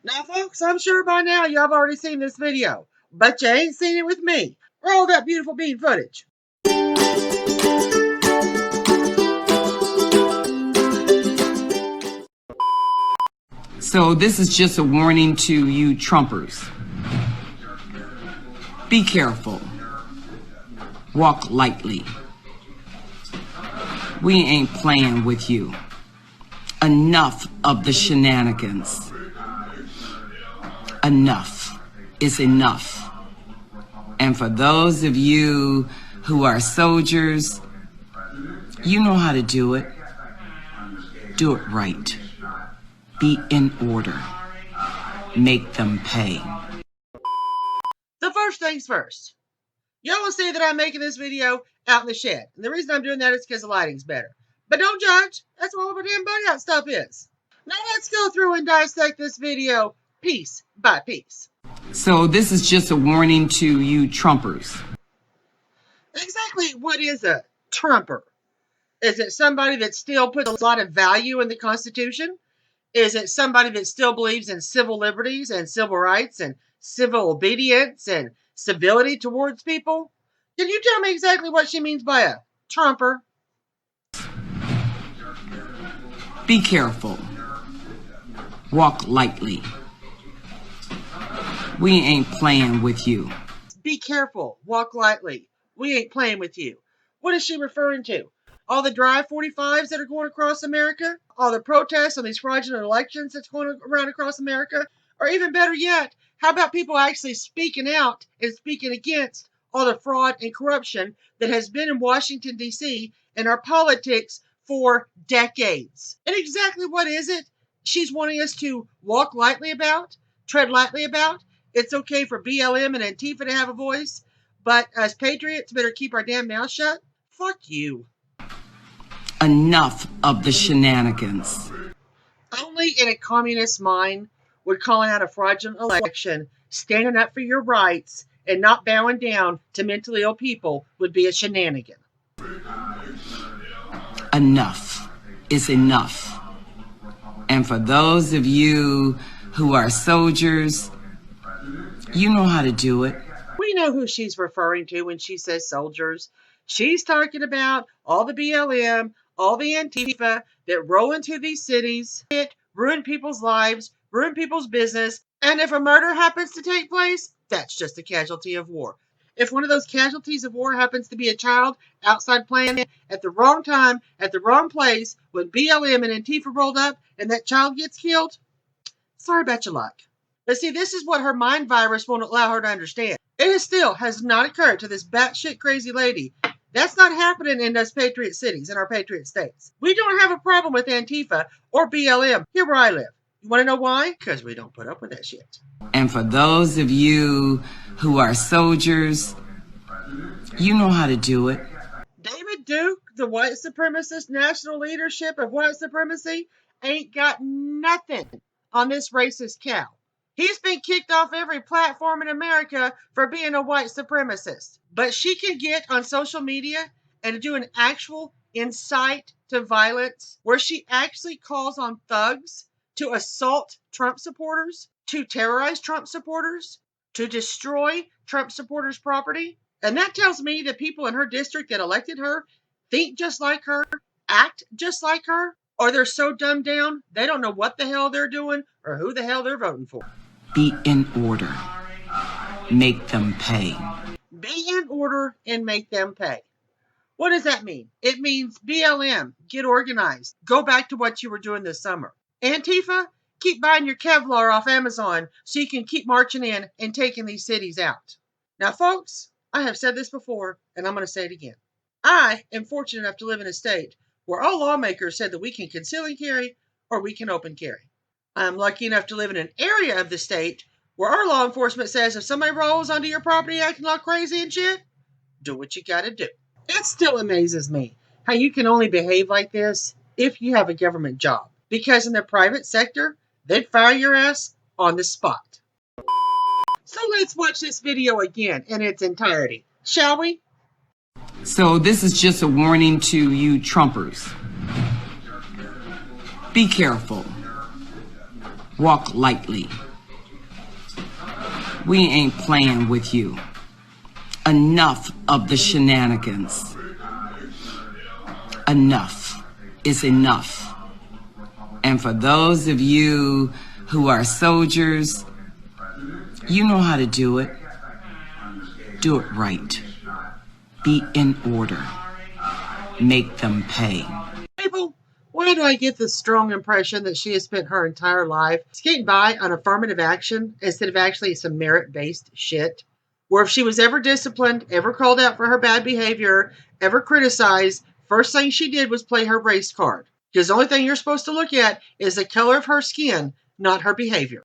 Now, folks, I'm sure by now y'all have already seen this video, but you ain't seen it with me. Roll that beautiful bean footage. So this is just a warning to you Trumpers. Be careful. Walk lightly. We ain't playing with you. Enough of the shenanigans. Enough is enough. And for those of you who are soldiers, you know how to do it. Do it right. Be in order. Make them pay. The first things first. Y'all will see that I'm making this video out in the shed. And the reason I'm doing that is because the lighting's better. But don't judge. That's what all the damn bug out stuff is. Now let's go through and dissect this video piece by piece. So this is just a warning to you Trumpers. Exactly what is a Trumper? Is it somebody that still puts a lot of value in the Constitution? Is it somebody that still believes in civil liberties and civil rights and civil obedience and civility towards people? Can you tell me exactly what she means by a Trumper? Be careful. Walk lightly. We ain't playing with you. Be careful. Walk lightly. We ain't playing with you. What is she referring to? All the Drive 45s that are going across America? All the protests on these fraudulent elections that's going around across America? Or even better yet, how about people actually speaking out and speaking against all the fraud and corruption that has been in Washington, D.C. and our politics for decades? And exactly what is it she's wanting us to walk lightly about, tread lightly about? It's okay for BLM and Antifa to have a voice, but as patriots, better keep our damn mouth shut? Fuck you. Enough of the shenanigans. Only in a communist mind would calling out a fraudulent election, standing up for your rights, and not bowing down to mentally ill people would be a shenanigan. Enough is enough. And for those of you who are soldiers, you know how to do it. We know who she's referring to when she says soldiers. She's talking about all the BLM, all the Antifa that roll into these cities, ruin people's lives, ruin people's business, and if a murder happens to take place, that's just a casualty of war. If one of those casualties of war happens to be a child outside playing at the wrong time, at the wrong place, when BLM and Antifa rolled up and that child gets killed, sorry about your luck. But see, this is what her mind virus won't allow her to understand. It still has not occurred to this batshit crazy lady. That's not happening in those patriot cities, in our patriot states. We don't have a problem with Antifa or BLM here where I live. You want to know why? Because we don't put up with that shit. And for those of you who are soldiers, you know how to do it. David Duke, the white supremacist national leadership of white supremacy, ain't got nothing on this racist cow. He's been kicked off every platform in America for being a white supremacist. But she can get on social media and do an actual incite to violence where she actually calls on thugs to assault Trump supporters, to terrorize Trump supporters, to destroy Trump supporters' property. And that tells me that people in her district that elected her think just like her, act just like her, or they're so dumbed down they don't know what the hell they're doing or who the hell they're voting for. Be in order. Make them pay. Be in order and make them pay. What does that mean? It means BLM, get organized. Go back to what you were doing this summer. Antifa, keep buying your Kevlar off Amazon so you can keep marching in and taking these cities out. Now, folks, I have said this before, and I'm going to say it again. I am fortunate enough to live in a state where all lawmakers said that we can conceal and carry or we can open carry. I'm lucky enough to live in an area of the state where our law enforcement says if somebody rolls onto your property acting all crazy and shit, do what you gotta do. It still amazes me how you can only behave like this if you have a government job. Because in the private sector, they'd fire your ass on the spot. So let's watch this video again in its entirety, shall we? So this is just a warning to you Trumpers. Be careful. Walk lightly. We ain't playing with you. Enough of the shenanigans. Enough is enough. And for those of you who are soldiers, you know how to do it. Do it right. Be in order. Make them pay. People, why do I get this strong impression that she has spent her entire life skating by on affirmative action instead of actually some merit-based shit? Where if she was ever disciplined, ever called out for her bad behavior, ever criticized, first thing she did was play her race card. Because the only thing you're supposed to look at is the color of her skin, not her behavior.